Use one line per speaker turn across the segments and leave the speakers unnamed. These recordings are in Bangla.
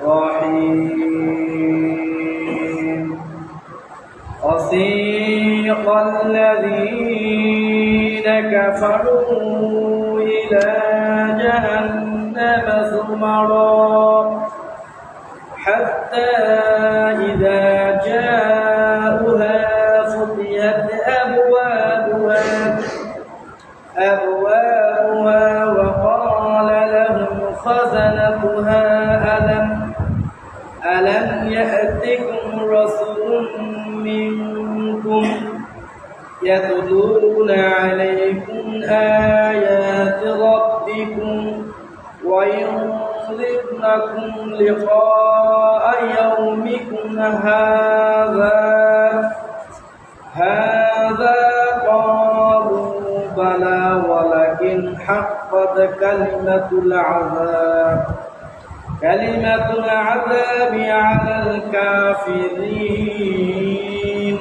الرحيم وسيق الذين كفروا إلى جهنم زمرا حتى إذا جاءوها فتحت أبوابها وقال لهم خزنتها ألم يأتكم رسول منكم يتلون عليكم آيات ربكم وينذرونكم لقاء يومكم هذا قالوا بلى ولكن حقت كلمة العذاب على الكافرين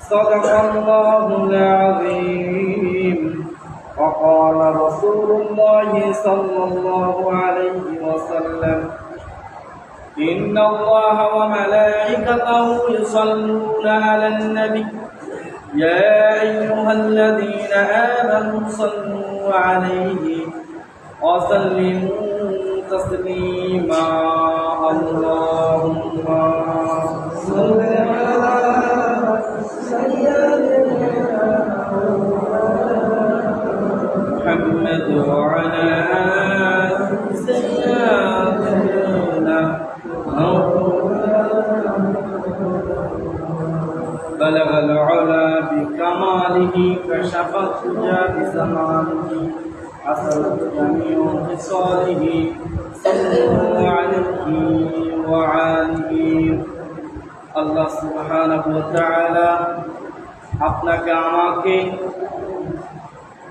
صدق الله العظيم. وقال رسول الله صلى الله عليه وسلم إن الله وملائكته يصلون على النبي يا أيها الذين آمنوا صلوا عليه وسلموا تسليما اللهم صل على محمد وعلى سيدنا بلغ العلا بكماله كشف الدجى بزمانه حصلت جميع خصاله صلوا عليه وعليه. আল্লাহ সুবহানাহু ওয়া তাআলা আপনাকে আমাকে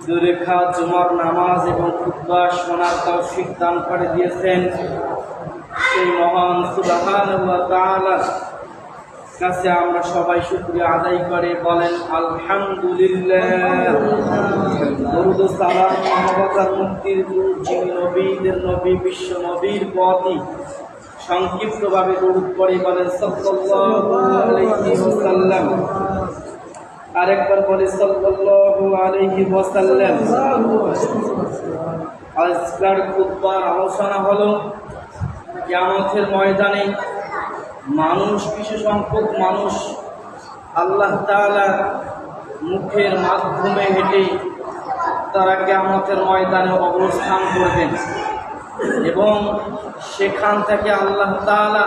দুরেখা জুমার নামাজ এবং খুতবা শোনার তৌফিক দান করে দিয়েছেন। সেই মহান সুবহানাহু ওয়া তাআলার কাছে আমরা সবাই শুকরিয়া আদায় করে বলেন আলহামদুলিল্লাহ। দরুদ ও সালাম মানবতার মুক্তির দূত যিনি নবীদের নবী বিশ্ব নবীর প্রতি সংক্ষিপ্তভাবে দরুদ পড়ে বলেন সাল্লাল্লাহু আলাইহি ওয়াসাল্লাম। আরেকবার বলি সাল্লাল্লাহু আলাইহি ওয়াসাল্লাম। আজকের খুতবার আলোচনা হলো কিয়ামতের ময়দানে কিছু সংখ্যক মানুষ আল্লাহ তাআলার মুখের মাধ্যমে হেঁটে তারা কিয়ামতের ময়দানে অবস্থান করবেন এবং সেখান থেকে আল্লাহ তাআলা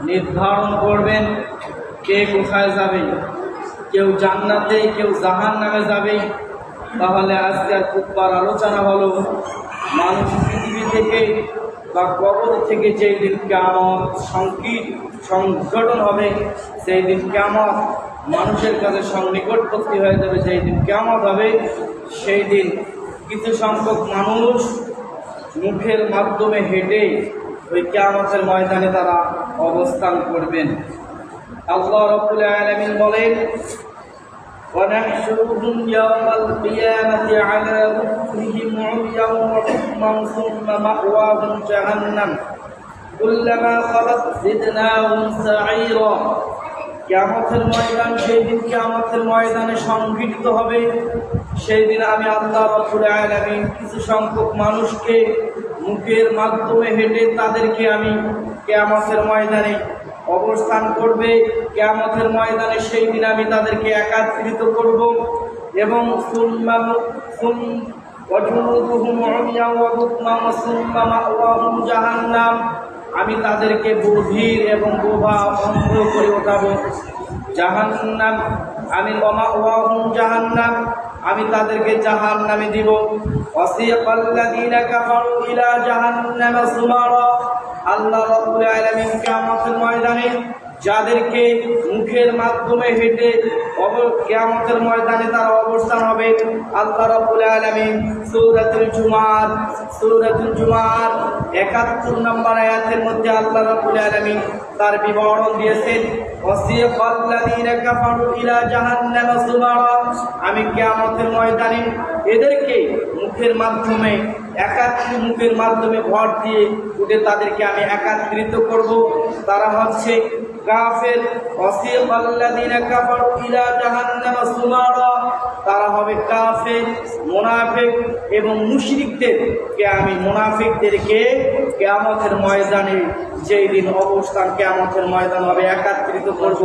নির্ধারণ করবেন কে কোথায় যাবে, কেউ জান্নাতে কেউ জাহান্নামে যাবে। তাহলে আজকের খুতবার আলোচনা হলো মানুষ পৃথিবী থেকে বা কবর থেকে যেই দিন কিয়ামত সংঘটন হবে, সেই দিন কিয়ামত মানুষের কাছে সন্নিকটবর্তী হয়ে যাবে। যেই দিন কিয়ামত হবে সেই দিন কিছু সংখ্যক মানুষ মুখের মাধ্যমে হেঁটে ওই কিয়ামতের ময়দানে তারা অবস্থান করবেন। আল্লাহ রাব্বুল আলামিন বলেন ونحشرهم يوم القيامة على وجوههم عميا وبكما ثم مأواهم جهنم كلما خلت زدناهم سعيرا। কিয়ামতের ময়দান সেই দিন কিয়ামতের ময়দানে সংঘটিত হবে। সেই দিন আমি আল্লাহ রাব্বুল আলামিন কিছু সংখ্যক মানুষকে মুখের মাধ্যমে হেঁটে তাদেরকে আমি কিয়ামতের ময়দানে অবস্থান করবে। কিয়ামতের ময়দানে সেই দিন আমি তাদেরকে একত্রিত করব এবং জাহান্নাম, আমি তাদেরকে বধির এবং বোবা অন্ধ করে ওঠাবো। জাহান্নাম আমি জাহান্নাম, আমি তাদেরকে জাহান্নামে দিব। ওয়াসিয়াকাল্লাযীনা কাফারু ইলা জাহান্নামা যুমারা। আল্লাহ রাব্বুল আলামিন কিয়ামতের ময়দানে যাদেরকে মুখের মাধ্যমে হেঁটে কিয়ামতের ময়দানে তারা অবস্থান হবে, আল্লাহ রাব্বুল আলামিন সূরাতুল জুমার ৭১ নম্বর আয়াতের মধ্যে আল্লাহ রাব্বুল আলামিন তার বিবরণ দিয়েছেন। ওয়াসিয়াকাল্লাযীনা কাফারু ইলা জাহান্নামা যুমারা। আমি কিয়ামতের ময়দানে এদেরকে মুখের মাধ্যমে মুখের মাধ্যমে ভর দিয়ে উঠে তাদেরকে আমি একত্রিত করব। তারা হচ্ছে কাফের, ওয়াসিকাল্লাযীনা কাফারু ইলা জাহান্নামা যুমারা, তারা হবে কাফের, মুনাফিক এবং মুশরিকদেরকে আমি মুনাফিকদেরকে কিয়ামতের ময়দানে, যেই দিন অবস্থান কিয়ামতের ময়দান হবে, একত্রিত করব।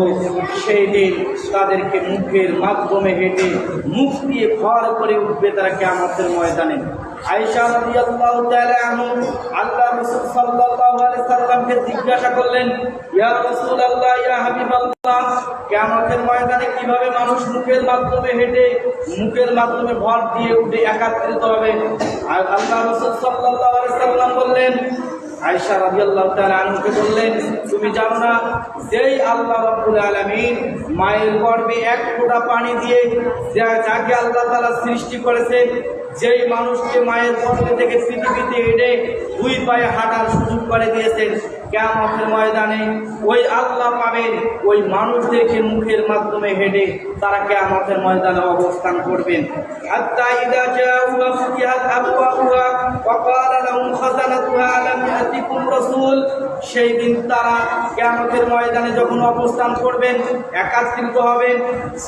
সেই দিন তাদেরকে মুখের মাধ্যমে হেঁটে মুখ দিয়ে ভর করে উঠবে তারা কিয়ামতের ময়দানে। আয়েশা রাদিয়াল্লাহু তাআলা আনহা আল্লাহ রাসূল সাল্লাল্লাহু আলাইহি সাল্লামকে জিজ্ঞাসা করলেন, ইয়া রাসূলুল্লাহ, ইয়া হাবিবাল্লাহ, কিয়ামতের ময়দানে কিভাবে মানুষ মুখের মাধ্যমে হেঁটে মুখের মাধ্যমে ভর দিয়ে উঠে একত্রিত হবে? আর আল্লাহ রাসূল সাল্লাল্লাহু আলাইহি সাল্লাম বললেন, আয়েশা রাদিয়াল্লাহু তাআলা আনহাকে বললেন, তুমি জানো না যেই আল্লাহ রাব্বুল আলামিন মায়ের গর্ভে এক ফোঁটা পানি দিয়ে যাকে আল্লাহ তাআলা সৃষ্টি করেছে, যেই মানুষকে মায়ের গর্ভে থেকে পৃথিবীতে এনে দুই পায়ে হাঁটার সুযোগ করে দিয়েছেন, কিয়ামতের ময়দানে ওই আল্লাহ পাবেন ওই মানুষদেরকে মুখের মাধ্যমে হেঁটে তারা কিয়ামতের ময়দানে অবস্থান করবেন। হাত্তা ইযা জাউহা ফুতিহাত আবওয়াবুহা ওয়া ক্বালা লাহুম খাযানাতুহা আলাম ইয়াতিকুম রাসূল, সেই দিন তারা কিয়ামতের ময়দানে যখন অবস্থান করবেন, একত্রিত হবেন,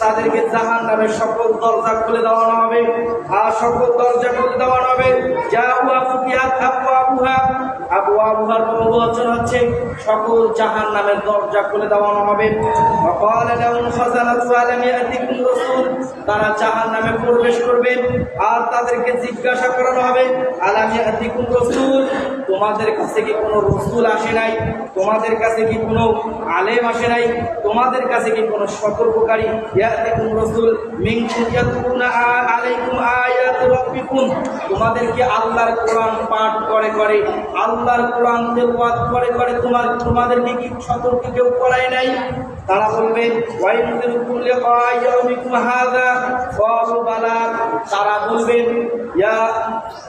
তাদেরকে জাহান্নামের সকল দরজা খুলে দেওয়ানো হবে। আর সকল দরজা খুলে দেওয়ানো হবে। জাউহা ফুতিহাত আবওয়াবুহা, আবওয়াবুহার বহুবচন হচ্ছে সকল জাহান্নামের দরজা খুলে দেওয়ানো হবে। ওয়া ক্বালা লাহুম খাযানাতুহা আলাম ইয়াতিকুম রাসূল, তারা জাহান্নামে প্রবেশ করবেন আর তাদেরকে জিজ্ঞাসা করানো হবে, আলাম ইয়াতিকুম রাসূল, তোমাদের কাছে কি কোনো রাসূল আসে নাই? তোমাদের কাছে কি কোনো আলেম আসে নাই? তোমাদের কাছে কি কোনো সতর্ককারী? ইয়াতিকুম রাসূল মিনকুম ইয়াতলুনা আলাইকুম আয়াতি রাব্বিকুম, তোমাদেরকে আল্লাহর কোরআন পাঠ করে করে, আল্লাহর কোরআন তেলাওয়াত করে করে তোমাদেরকে কি সতর্ক কেউ করায় নাই? তারা বলবে, ওয়াইনযিরুকুম লিকা ইয়াউমিকুম হাযা, ক্বালু বালা,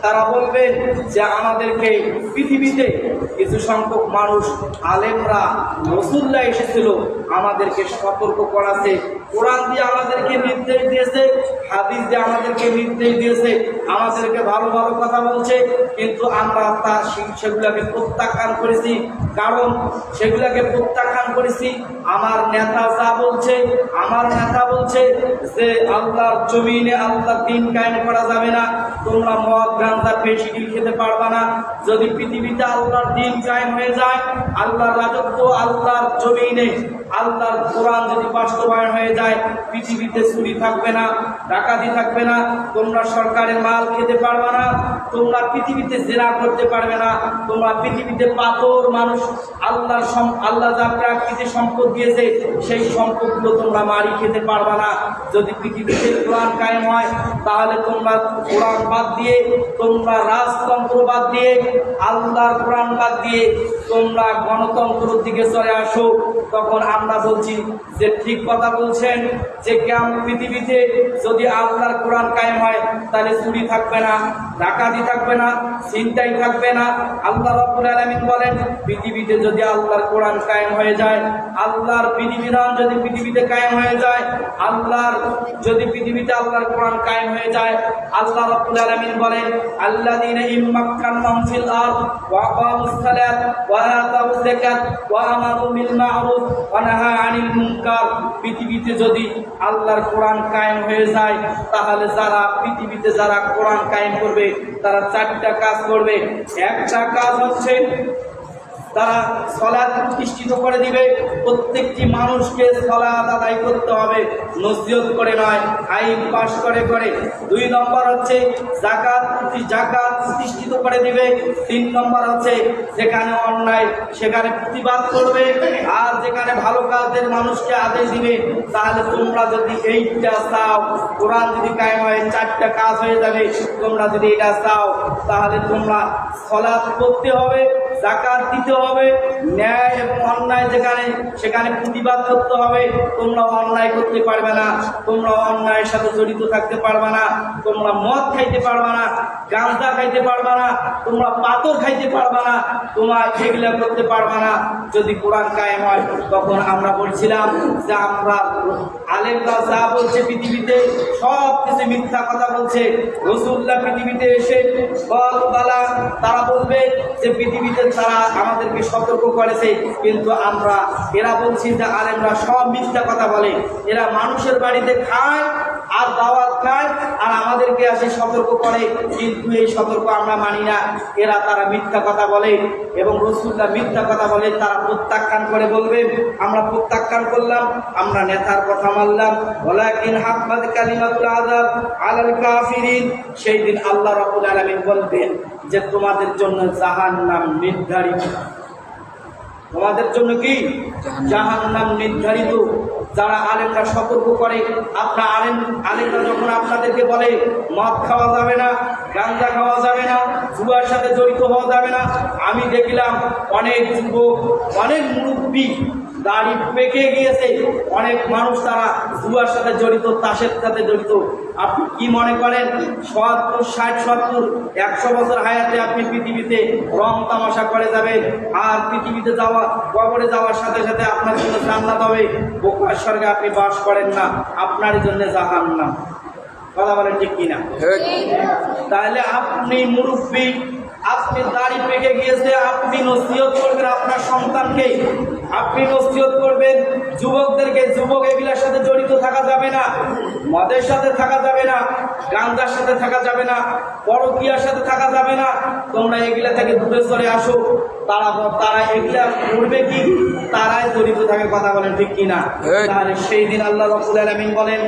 তারা বলবেন যে আমাদেরকে পৃথিবীতে কিছু সংখ্যক মানুষ আলেমরা রাসূলরা এসেছিল, আমাদেরকে সতর্ক করাছে, কোরআন দিয়ে আমাদেরকে নির্দেশ দিয়েছে, হাদিস দিয়ে আমাদেরকে নির্দেশ দিয়েছে, আমাদেরকে ভালো ভালো কথা বলছে, কিন্তু আমরা সেগুলাকে প্রত্যাখ্যান করেছি। কারণ সেগুলাকে প্রত্যাখ্যান করেছি আমার নেতা যা বলছে, আমার নেতা বলছে যে আল্লাহর জমিনে আল্লাহর দ্বীন কায়েম করা যাবে না, তোমরা মদ গাঁজা ফেসিডিল খেতে পারবা না। যদি পৃথিবীতে আল্লাহর দ্বীন কায়েম হয়ে যায়, আল্লাহর রাজত্ব আল্লাহর জমিনে, আল্লাহর কোরআন যদি বাস্তবায়ন হয়ে যায়, পৃথিবীতে চুরি থাকবে না, ডাকাতি থাকবে না, তোমরা সরকারের মাল খেতে পারবে না, তোমরা পৃথিবীতে জেনা করতে পারবে না, তোমরা পৃথিবীতে পাথর মানুষ আল্লাহ যা প্রাকৃতিক সম্পদ দিয়েছে সেই সম্পদগুলো তোমরা মারি খেতে পারবে না। যদি পৃথিবীতে কোরআন কায়েম হয়, তাহলে তোমরা কোরআন বাদ দিয়ে, তোমরা রাজতন্ত্র বাদ দিয়ে, আল্লাহর কোরআন বাদ দিয়ে তোমরা গণতন্ত্রের দিকে চলে আসো। তখন আমরা বলছি যে ঠিক কথা বলছেন, যে পৃথিবীতে যদি আল্লাহর কোরআন কায়েম হয়, তাহলে চুরি থাকবে না, ডাকাতি থাকবে না, ছিনতাই থাকবে না। আল্লাহ রাব্বুল আলামিন বলেন, পৃথিবীতে যদি আল্লাহর কোরআন কায়েম হয়ে যায়, আল্লাহর বিধিবিধান যদি পৃথিবীতে কায়েম হয়ে যায়, যদি পৃথিবীতে আল্লাহর কোরআন কায়েম হয়ে যায়, আল্লাহ রাব্বুল আলামিন বলেন, আল্লাযীনা ইম্মাক্কানাহুম ফিল আরদ ওয়া আকামুস সালাত ওয়া আতাউয যাকাত ওয়া আমারু বিল মা'রুফ ওয়া নাহা আনিল মুনকার, পৃথিবীতে যদি আল্লাহর কোরআন কায়েম হয়ে যায়, তাহলে পৃথিবীতে যারা কোরআন কায়েম করবে তারা চারটা কাজ করবে। একটা কাজ হচ্ছে তারা সালাত প্রতিষ্ঠিত করে দিবে, প্রত্যেকটি মানুষকে সালাত আদায় করতে হবে, নসিহত করে নয়, আইন পাস করে করে। 2 নম্বর হচ্ছে যাকাত প্রতিষ্ঠিত করে দিবে। 3 নম্বর হচ্ছে যেখানে অন্যায় সেখানে প্রতিবাদ করবে, আর যেখানে ভালো কাজের মানুষকে আদেশ দিবে। তাহলে তোমরা যদি এইটা চাও, কোরআন যদি কায়েম হয়, 4টা কাজ হয়ে যাবে। তোমরা যদি এটা চাও, তাহলে তোমরা সালাত পড়তে হবে, যাকাত দিতে হবে, হবে, ন্যায় এবং অন্যায় যেখানে সেখানে প্রতিবাদ করতে হবে। তোমরা অন্যায় করতে পারবে না, তোমরা অন্যায়ের সাথে জড়িত থাকতে পারবে না, তোমরা মদ খাইতে পারবে না, গাঁজা খাইতে পারবে না, তোমরা পাথর খাইতে পারবে না, তোমরা এগুলা করতে পারবে না। যদি কোরআন কায়েম হয়, তখন আমরা বলছিলাম যে আমরা আলেমরা যা বলছে পৃথিবীতে সব কিছু মিথ্যা কথা বলছে। রাসূলুল্লাহ পৃথিবীতে এসে বলা তারা বলবে যে পৃথিবীতে তারা আমাদেরকে সতর্ক করেছে, কিন্তু এরা বলছি যে আলেমরা সব মিথ্যা কথা বলে। এরা মানুষের বাড়িতে খায় আর দাওয়াত খায় আর আমাদেরকে আসে সতর্ক করে, কিন্তু এই সতর্ক আমরা মানি না। তারা মিথ্যা কথা বলে এবং রাসূলুল্লাহ মিথ্যা কথা বলে, তারা প্রত্যাখ্যান করে বলবে আমরা প্রত্যাখ্যান করলাম, আমরা নেতার কথা মানলাম। ওয়ালাকিন হাক্কাত কালিমাতুল আযাব আলাল কাফিরিন। সেই দিন আল্লাহ রাব্বুল আলামিন বলবেন যে তোমাদের জন্য জাহান্নাম নির্ধারিত। তোমাদের জন্য কি? জাহান্নাম নির্ধারিত। যারা আলেমরা সতর্ক করে, আপনার আলেমরা যখন আপনাদেরকে বলে মদ খাওয়া যাবে না, গাঁজা খাওয়া যাবে না, জুয়ার সাথে জড়িত হওয়া যাবে না, আমি দেখলাম অনেক যুবক, অনেক মুরব্বী দাড়ি পেকে গিয়েছে, অনেক মানুষ তারা জুয়ার সাথে জড়িত, তাসের সাথে জড়িত। আপনি কি মনে করেন 70, 60, 70, 100 বছর হায়াতে আপনি পৃথিবীতে রং তামাশা করে যাবেন আর পৃথিবীতে যাওয়া কবরে যাওয়ার সাথে সাথে আপনার জন্য জান্নাত হবে? বোকার স্বর্গে আপনি বাস করেন না, আপনার জন্য জাহান্নাম। কথা বলেন ঠিক কিনা? তাহলে আপনি মুরব্বী, আপনি দাড়ি পেকে গিয়েছে, আপনি নসিহত করবেন আপনার সন্তানকে, আপনি নসিহত করবেন যুবকদেরকে, যুবক এগুলার সাথে জড়িত থাকা যাবে না, মদের সাথে থাকা যাবে না, গাঁজার সাথে থাকা যাবে না, পরকীয়ার সাথে থাকা যাবে না, তোমরা এগুলা থেকে দূরে সরে আসো। তারা এগুলা করবে কি? তারাই জড়িত থাকে। কথা বলেন ঠিক কিনা? তাহলে সেই দিন আল্লাহ রাব্বুল আলামিন বলেন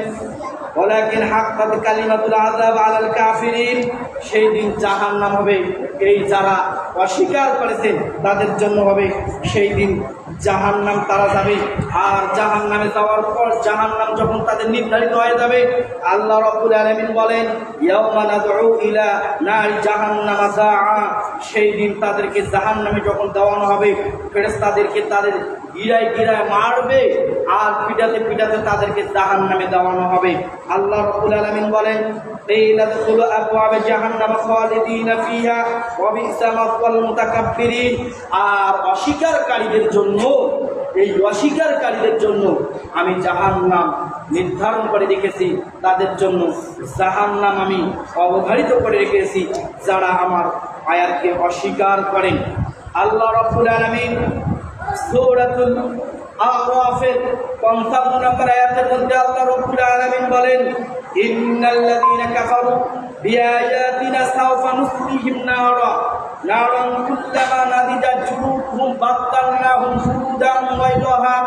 ওয়ালাকিন হাক্কাত কালিমাতুল আযাব আলাল কাফিরিন। সেই দিন জাহান্নাম হবে, এই যারা অস্বীকার করেছেন তাদের জন্য হবে। সেই দিন জাহান্নাম তারা যাবে, আর জাহান্নামে যাওয়ার পর জাহান্নাম যখন তাদের নির্ধারিত হয়ে যাবে, আল্লাহ রাব্বুল আলামিন বলেন ইয়াউমা নাদউ ইলা নারি জাহান্নামা দাআ। সেই দিন তাদেরকে জাহান্নামে যখন দেওয়ানো হবে, ফেরেশতাদেরকে তাদের গিরায় গিরায় মারবে আর পিটাতে পিটাতে তাদেরকে জাহান্নামে দেওয়ানো হবে। আল্লাহ রাব্বুল আলামিন বলেন ইলাদখুলু আবওয়াব জাহান্নাম খালিদিনা ফিহা ওয়া বি'সা মাসওয়াল মুতাকাব্বিরিন। আর অস্বীকারীদের জন্য, এই অস্বীকারীদের জন্য আমি জাহান্নাম নির্ধারণ করে রেখেছি, তাদের জন্য জাহান্নাম আমি অবধারিত করে রেখেছি যারা আমার আয়াতকে অস্বীকার করেন। আল্লাহ রাব্বুল আলামিন সূরাতুল আরাফের ৫৫ নম্বর আয়াতের মধ্যে আল্লাহ রাব্বুল আলামিন বলেন ইন্নাল্লাযীনা কাফারু বিআয়াতিনা সাওফা নুসলিহিম নারান কুল্লামা নাদিজাত জুলুদুহুম বাত্তালনাহুম জুলুদান গায়রাহা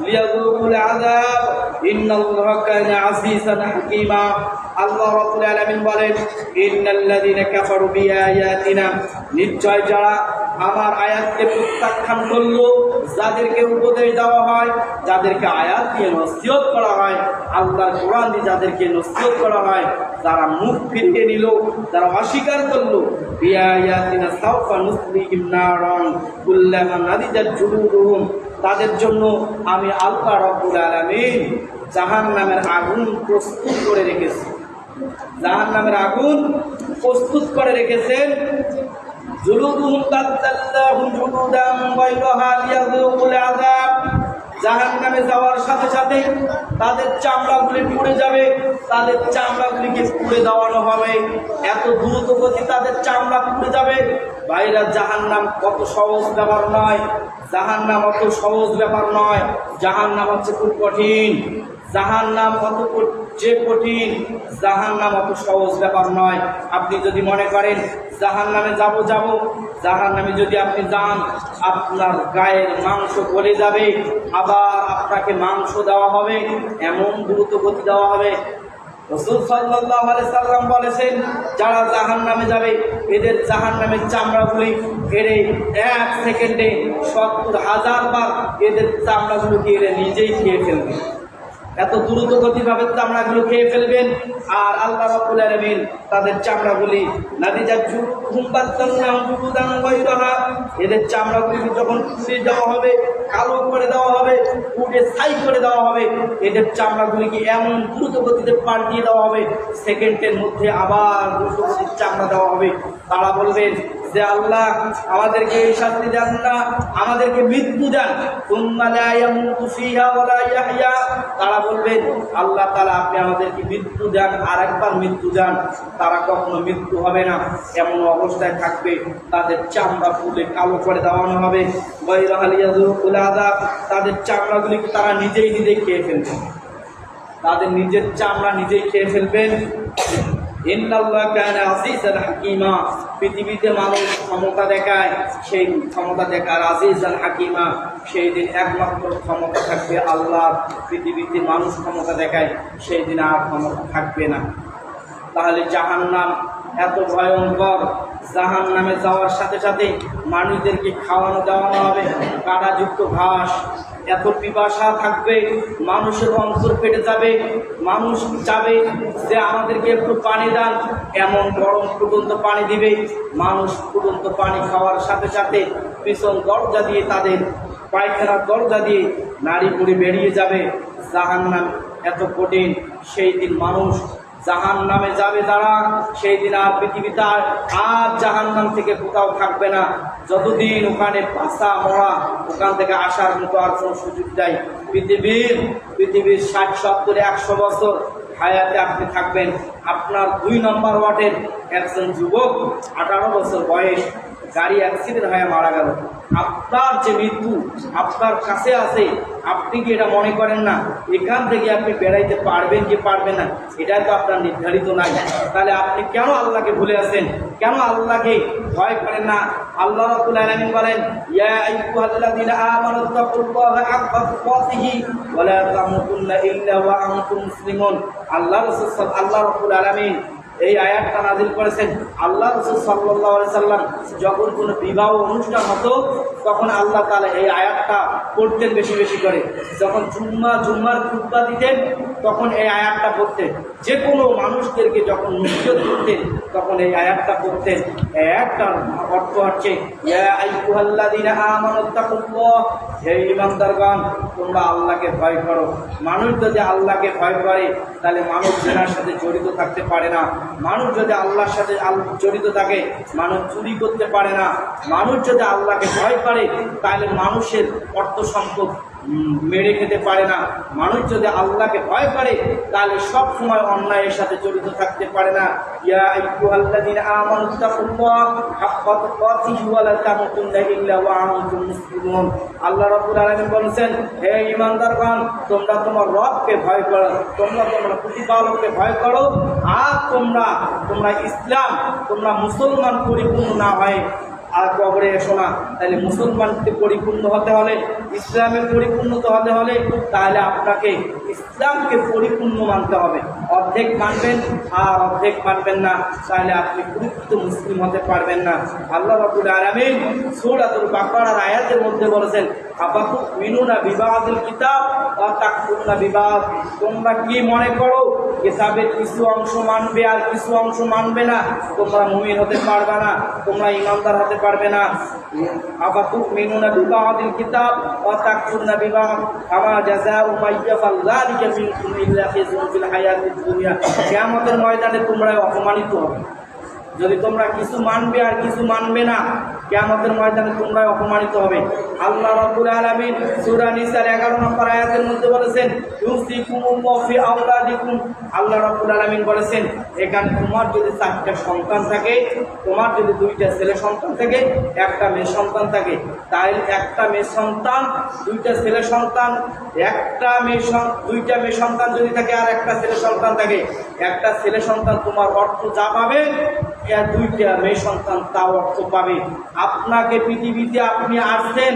লিয়াযুকুল আযাব ইন্নাল্লাহা কানা আজিজান হাকীমা। আল্লাহ রাব্বুল আলামিন বলেন ইন্নাল্লাযীনা কাফারু বিআয়াতিনা, নিশ্চয় যারা আমার আয়াতকে প্রত্যাখ্যান করলো, যাদেরকে উপদেশ দেওয়া হয়, যাদেরকে আয়াত দিয়ে নসিহত করা হয়, আল্লাহর কোরআন দিয়ে যাদেরকে নসিহত করা হয়, যারা মুখ ফিরিয়ে নিল, যারা অস্বীকার করলো, বিআয়াতিনা সাওফা নুসলিহিম নারান কুল্লামা নাদিজাত জুলুদুহুম, তাদের জন্য আমি আল্লাহ রাব্বুল আলামিন জাহান্নামের আগুন প্রস্তুত করে রেখেছি। জাহান্নামের আগুন প্রস্তুত করে রেখেছেন। জুলুদুহুম বাদ্দালনাহুম জুলুদান গায়রাহা লিয়াযুকুল আযাব। জাহান্নামে যাওয়ার সাথে সাথে তাদের চামড়াগুলি পুড়ে যাবে, তাদের চামড়াগুলিকে পুড়ে দেওয়ানো হবে। এত দ্রুত গতি তাদের চামড়া পুড়ে যাবে। ভাইরা, জাহান্নাম কত সহজ ব্যাপার নয়, জাহান্নাম অত সহজ ব্যাপার নয়, জাহান্নাম হচ্ছে খুব কঠিন। জাহান্নাম কত যে কঠিন, জাহান্নাম অত সহজ ব্যাপার নয়। আপনি যদি মনে করেন জাহান্নামে যাব, জাহান্নামে যদি আপনি যান, আপনার গায়ের মাংস গলে যাবে, আবার আপনাকে মাংস দেওয়া হবে, এমন দ্রুত গতি দেওয়া হবে। রাসূল সাল্লাল্লাহু আলাইহি সাল্লাম বলেছেন, যারা জাহান্নামে যাবে এদের জাহান্নামের চামড়াগুলি এড়ে 1 সেকেন্ডে 70,000 বার এদের চামড়াগুলোকে এড়ে নিজেই খেয়ে ফেলবে। এত দ্রুত গতিভাবে চামড়াগুলো খেয়ে ফেলবেন। আর আল্লাহ রাব্বুল আলামিন তাদের চামড়াগুলি নাদিজাত জুলুদুহুম বাত্তালনাহুম জুলুদান গায়রাহা এদের চামড়াগুলিকে যখন পুড়ে দেওয়া হবে, কালো করে দেওয়া হবে, পুড়ে ছাই করে দেওয়া হবে, এদের চামড়াগুলিকে এমন দ্রুত গতিতে পাল্টিয়ে দেওয়া হবে, সেকেন্ডের মধ্যে আবার দ্রুত গতির চামড়া দেওয়া হবে। তারা বলবেন যে আল্লাহ আমাদেরকে এই শাস্তি দেন না, আমাদেরকে মৃত্যু দেন। তারা বলবেন আল্লাহ তাআলা আপনি আমাদেরকে মৃত্যু দেন, আর একবার মৃত্যু দেন। তারা কখনো মৃত্যু হবে না, এমন অবস্থায় থাকবে, তাদের চামড়া পুড়ে কালো করে দেওয়ানো হবে। তাদের চামড়াগুলিকে তারা নিজেই খেয়ে ফেলবেন, তাদের নিজের চামড়া নিজেই খেয়ে ফেলবেন। ইন্নাল্লাহ কানা আজিজান হাকিমা, পৃথিবীতে মানুষ ক্ষমতা দেখায়, সেই ক্ষমতা দেখার আজিজান হাকিমা, সেই দিন একমাত্র ক্ষমতা থাকবে আল্লাহ। পৃথিবীতে মানুষ ক্ষমতা দেখায়, সেই দিন আর ক্ষমতা থাকবে না। তাহলে জাহান্নাম এত ভয়ঙ্কর, জাহান্নামে যাওয়ার সাথে সাথে মানুষদেরকে খাওয়ানো দাওয়ানো হবে কাঁটাযুক্ত ঘাস, এত পিপাসা থাকবে, মানুষের অন্তর পেটে যাবে, মানুষ চাবে যে আমাদেরকে একটু পানি দেন, এমন গরম ফুটন্ত পানি দিবে। মানুষ ফুটন্ত পানি খাওয়ার সাথে সাথে পিছন দরজা দিয়ে, তাদের পায়খানার দরজা দিয়ে নাড়ি বুড়ি বেরিয়ে যাবে। জাহান্নাম এত কঠিন, সেই দিন মানুষ জাহান্নামে যাবে যারা, সেই দিন আর পৃথিবীতে আর জাহান্নাম থেকে কোথাও থাকবে না। যতদিন ওখানে বাঁচা মরা, ওখান থেকে আসার মতো আর কোনো সুযোগ দেয়। পৃথিবীর 60, 70, 100 বছর হায়াতে আপনি থাকবেন। আপনার 2 নম্বর ওয়ার্ডের একজন যুবক 18 বছর বয়স গাড়ি অ্যাক্সিডেন্ট হয়ে মারা গেল। আপনার যে মৃত্যু আপনার কাছে আছে, আপনি কি এটা মনে করেন না এখান থেকে আপনি বেড়াইতে পারবেন কি পারবেন না, এটা তো আপনার নির্ধারিত নাই। তাহলে আপনি কেন আল্লাহকে ভুলে আছেন, কেন আল্লাহকে ভয় করেন না? আল্লাহ রাব্বুল আলামিন বলেন, ইয়া আইয়ুহাল্লাযীনা আমানু তাকুল্লাহা হাক্কা তুকাতিহি ওয়া লা তামুতুন্না ইল্লা ওয়া আনতুম মুসলিমুন। আল্লাহ রাব্বুল আলামিন এই আয়াতটা নাযিল করেছেন। আল্লাহ রাসূল সাল্লাল্লাহু আলাইহি সাল্লাম যখন কোনো বিবাহ অনুষ্ঠান হতো, তখন আল্লাহ তাআলা এই আয়াতটা পড়তেন বেশি বেশি করে। যখন জুম্মার খুতবা দিতেন, তখন এই আয়াতটা পড়তেন। যে কোনো মানুষদেরকে যখন নসিহত করতেন, তখন এই আয়াতটা পড়তেন। এই আয়াতটার অর্থ হচ্ছে, ইয়া আইয়ুহাল্লাযীনা আমানু তাকুল্লাহ, হে ঈমানদারগণ তোমরা আল্লাহকে ভয় করো। মানুষ যদি আল্লাহকে ভয় করে, তাহলে মানুষ জেনার সাথে জড়িত থাকতে পারে না। মানুষ যদি আল্লাহর সাথে জড়িত থাকে, মানুষ চুরি করতে পারে না। মানুষ যদি আল্লাহকে ভয় করে, তাহলে মানুষের অর্থ সম্পদ মেরে খেতে পারে না। মানুষ যদি আল্লাহকে ভয় করে, তাহলে সব সময় অন্যায়ের সাথে জড়িত থাকতে পারে না। ইয়া আইয়ুহাল্লাযীনা আমানু তাকুল্লাহ হাক্কা তুকাতিহি ওয়া লা তামুতুন্না ইল্লা ওয়া আনতুম মুসলিমুন। আল্লাহ রাব্বুল আলামিন বলেছেন, হে ঈমানদারগণ তোমরা তোমার রবকে ভয় করো, তোমরা তোমার প্রতিপালককে ভয় করো, আর তোমরা ইসলাম, তোমরা মুসলমান পরিপূর্ণ না হয় আর কবরে এসো না। তাহলে মুসলমানকে পরিপূর্ণ হতে হলে, ইসলামে পরিপূর্ণতা হতে হলে, তাহলে আপনাকে ইসলামকে পরিপূর্ণ মানতে হবে। অর্ধেক মানবেন আর অর্ধেক মানবেন না, তাহলে আপনি প্রকৃত মুসলিম হতে পারবেন না। আল্লাহ রাব্বুল আলামিন সূরাতুল বাকারার আয়াতের মধ্যে বলেছেন, আফাতুমিনুনা বিবাদিল কিতাব ওয়া তাকফুরুনা বিবাদ। তোমরা কি মনে করো কিতাবের কিছু অংশ মানবে আর কিছু অংশ মানবে না? তোমরা মুমিন হতে পারবে না, তোমরা ঈমানদার হতে পারবে না। আফাতুমিনুনা বিবাদিল কিতাব ওয়া তাকফুরুনা বিবাদ ফামা জাযাউ মান ইয়াফআল যালিকা মিনকুম ইল্লা খিজুন ফিল হায়াতিদ দুনিয়া। কিয়ামতের ময়দানে তোমরা অপমানিত হবে। যদি তোমরা কিছু মানবে আর কিছু মানবে না, কিয়ামতের ময়দানে তোমরা অপমানিত হবে। আল্লাহ রাব্বুল আলামিন সূরা নিসার 11 নম্বর আয়াতের মধ্যে বলেছেন, ইউসিকুমুল্লাহু ফি আওলাদিকুম। আল্লাহ রাব্বুল আলামিন বলেছেন, এখানে তোমার যদি 4টা সন্তান থাকে, তোমার যদি 2টা ছেলে সন্তান থাকে, একটা মেয়ে সন্তান থাকে, তাহলে একটা মেয়ে সন্তান, 2টা ছেলে সন্তান, দুইটা মেয়ে সন্তান যদি থাকে আর একটা ছেলে সন্তান থাকে, একটা ছেলে সন্তান তোমার অর্থ যা পাবে, আর 2টা মেয়ে সন্তান তাও অর্থ পাবে। আপনাকে পৃথিবীতে আপনি আসছেন,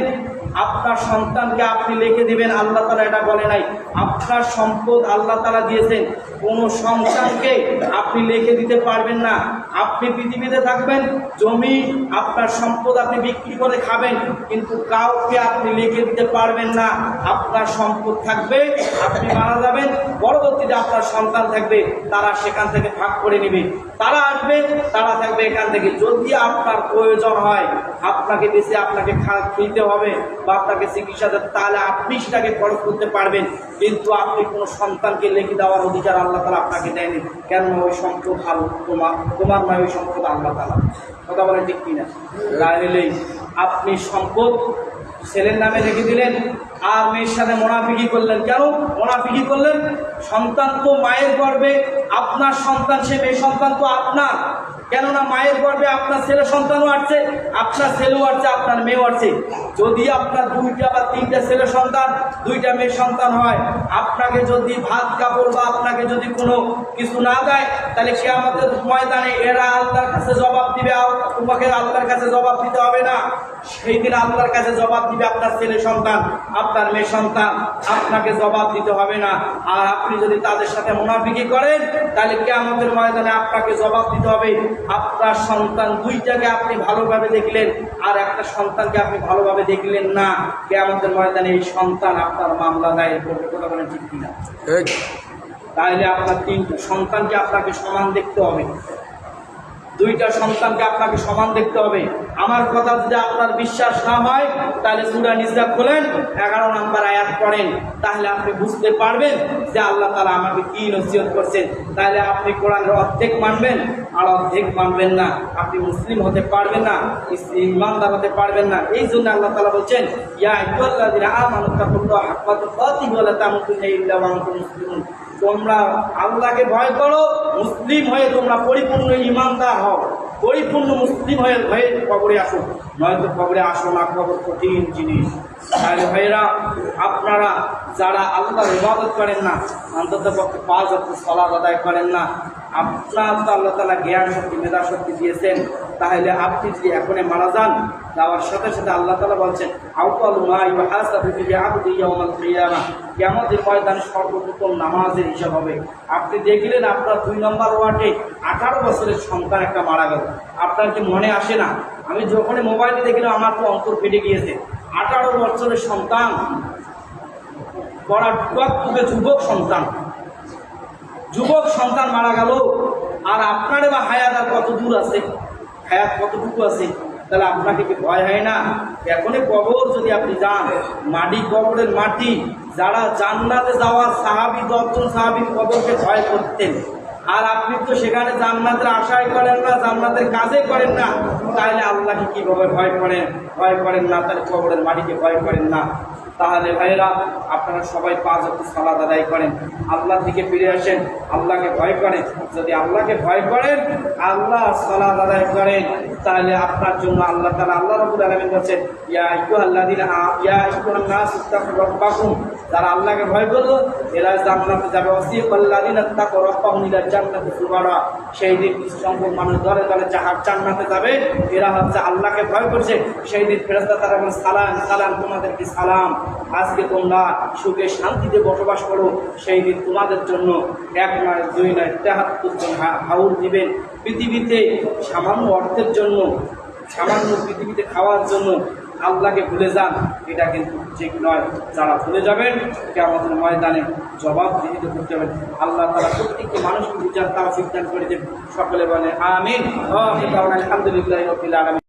আপনার সন্তানকে আপনি লিখে দিবেন, আল্লাহ তাআলা এটা বলে নাই। আপনার সম্পদ আল্লাহ তাআলা দিয়েছেন, কোনো সন্তানকে আপনি লিখে দিতে পারবেন না। আপনি পৃথিবীতে থাকবেন, জমি আপনার সম্পদ আপনি বিক্রি করে খাবেন, কিন্তু কাউকে আপনি লিখে দিতে পারবেন না। আপনার সম্পদ থাকবে, আপনি মারা যাবেন, পরবর্তীতে আপনার সন্তান থাকবে, তারা সেখান থেকে ভাগ করে নেবে, তারা আসবে, তারা থাকবে এখান থেকে। যদি আপনার প্রয়োজন হয়, আপনাকে বেশি আপনাকে খেতে হবে বা আপনাকে চিকিৎসা দিতে, তাহলে আপনি সেটাকে খরচ করতে পারবেন, কিন্তু আপনি কোনো সন্তানকে লিখে দেওয়ার অধিকার আল্লাহ তাআলা আপনাকে দেয়নি। কেন? ওই সম্পদ তোমার নয়, ওই সম্পদ আল্লাহ তাআলা। কথা বলেন ঠিক কিনা? তাহলে আপনি সম্পদ ছেলের নামে রেখে দিলেন আর মেয়ের সাথে মুনাফিকি করলেন। কেন মুনাফিকি করলেন? সন্তান তো মায়ের গর্ভে, আপনার সন্তান, সে মেয়ে সন্তান তো আপনার। কেননা মায়ের গর্ভে আপনার ছেলে সন্তানও আসছে, আপনার ছেলেও আসছে, আপনার মেয়েও আসছে। যদি আপনার 2টা বা 3টা ছেলে সন্তান, 2টা মেয়ে সন্তান হয়, আপনাকে যদি ভাত কাপড় বা আপনাকে যদি কোনো কিছু না দেয়, তাহলে কিয়ামতের ময়দানে এরা আল্লাহর কাছে জবাব দিবে। তোমাকে আল্লাহর কাছে জবাব দিতে হবে না, সেই দিন আল্লাহর কাছে জবাব দিবে আপনার ছেলে সন্তান, আপনার মেয়ে সন্তান, আপনাকে জবাব দিতে হবে না। আর আপনি যদি তাদের সাথে মুনাফিকি করেন, তাহলে কিয়ামতের ময়দানে আপনাকে জবাব দিতে হবে। আপনার সন্তান 2টাকে আপনি ভালোভাবে দেখলেন আর একটা সন্তানকে আপনি ভালোভাবে দেখলেন না, কিয়ামতের ময়দানে এই সন্তান আপনার মামলা দায়ের করবে। কথা বলেন ঠিক কিনা? তাহলে আপনার 3টা সন্তানকে আপনাকে সমান দেখতে হবে, 2টা সন্তানকে আপনাকে সমান দেখতে হবে। আমার কথা যদি আপনার বিশ্বাস না হয়, তাহলে সূরা নিসা খোলেন, 11 নম্বর আয়াত পড়েন, তাহলে আপনি বুঝতে পারবেন যে আল্লাহ তাআলা আমাকে কি নসিহত করছেন। তাহলে আপনি কোরআনের অর্ধেক মানবেন আর অর্ধেক মানবেন না, আপনি মুসলিম হতে পারবেন না, ইমানদার হতে পারবেন না। এই জন্য আল্লাহ তাআলা বলছেন, ইয়া আইয়ুহাল্লাযীনা আমানু তাকুল্লাহা হাক্কা তুকাতিহি ওয়া লা তামুতুন্না ইল্লা ওয়া আনতুম মুসলিমুন। তোমরা আল্লাহকে ভয় করো, মুসলিম হয়ে তোমরা পরিপূর্ণ ইমানদার হও, পরিপূর্ণ মুসলিম হয়ে কবরে আসো, নয়তো কবরে আসো না, কবর কঠিন জিনিস। তাহলে ভাইরা, আপনারা যারা আল্লাহর ইবাদত করেন না, অন্তত পক্ষে 5 ওয়াক্ত সালাত আদায় করেন না, আপনার তো আল্লাহ তাআলা জ্ঞান শক্তি, মেধা শক্তি দিয়েছেন, তাহলে আপনি যদি এখনই মারা যান, যাওয়ার সাথে সাথে আল্লাহ তাআলা বলছেন, আউয়ালু মা ইউহাসাবু বিহি আবদু ইয়াওমাল কিয়ামাহ, কিয়ামতের ময়দানে সর্বপ্রথম নামাজের হিসাব হবে। আপনি দেখলেন আপনার 2 নম্বর ওয়ার্ডে 18 বছরের সন্তান একটা মারা গেল, আপনার কি মনে আসে না? আমি যখনই মোবাইলে দেখলাম আমার তো অন্তর ফেটে গিয়েছে। 18 বছরের সন্তান, যুবক সন্তান মারা গেল। আর আপনার বা হায়াত আর কত দূর আছে, হায়াত কতটুকু আছে? তাহলে আপনাকে কি ভয় হয় না? এখনই কবর যদি আপনি যান, মাটি, কবরের মাটি, যারা জান্নাতে যাওয়ার সাহাবী, 10 জন সাহাবী কবরকে ভয় করতেন, আর আপনি তো সেখানে জান্নাতের আশাই করেন না, জান্নাতের কাজে করেন না, তাহলে আল্লাহকে কিভাবে ভয় করেন? ভয় করেন না, তাহলে কবরের মাটিকে ভয় করেন না। তাহলে ভাইরা, আপনারা সবাই 5 ওয়াক্ত সালাত আদায় করেন, আল্লাহর দিকে ফিরে আসেন, আল্লাহকে ভয় করেন। যদি আল্লাহকে ভয় করেন, আল্লাহ সালাত আদায় করেন, তাহলে আপনার জন্য আল্লাহ তাআলা, আল্লাহ রাব্বুল আলামিন বলেছেন, ইয়া আইয়ুহান নাস ইত্তাকু রাব্বাকুম, যারা আল্লাহকে ভয় করলো এরা জান্নাতে যাবে। ওয়াসিকাল্লাযিনা ইত্তাকু রাব্বাহুম ইলা জান্নাতি যুমারা, সেই দিন কিছু সংখ্যক মানুষ দলে দলে জান্নাতে যাবে, এরা হচ্ছে আল্লাহকে ভয় করছে। সেই দিন ফেরেশতা তারা বলে, সালাম সালাম, তোমাদেরকে সালাম, আজকে তোমরা সুখে শান্তিতে বসবাস করো। সেই দিন তোমাদের জন্য 1 নয় 2 নয় 73 জন হাউর দিবেন। পৃথিবীতে সামান্য অর্থের জন্য, সামান্য পৃথিবীতে খাওয়ার জন্য আল্লাহকে ভুলে যান, এটা কিন্তু ঠিক নয়। যারা ভুলে যাবেন, কিয়ামতের ময়দানে জবাবদিহি করতে হবে। আল্লাহ তাআলা প্রত্যেকটি মানুষকে বুঝার তৌফিক দান করে দেন। সকলে বলে আমিন। আলহামদুলিল্লাহি রাব্বিল আলামিন।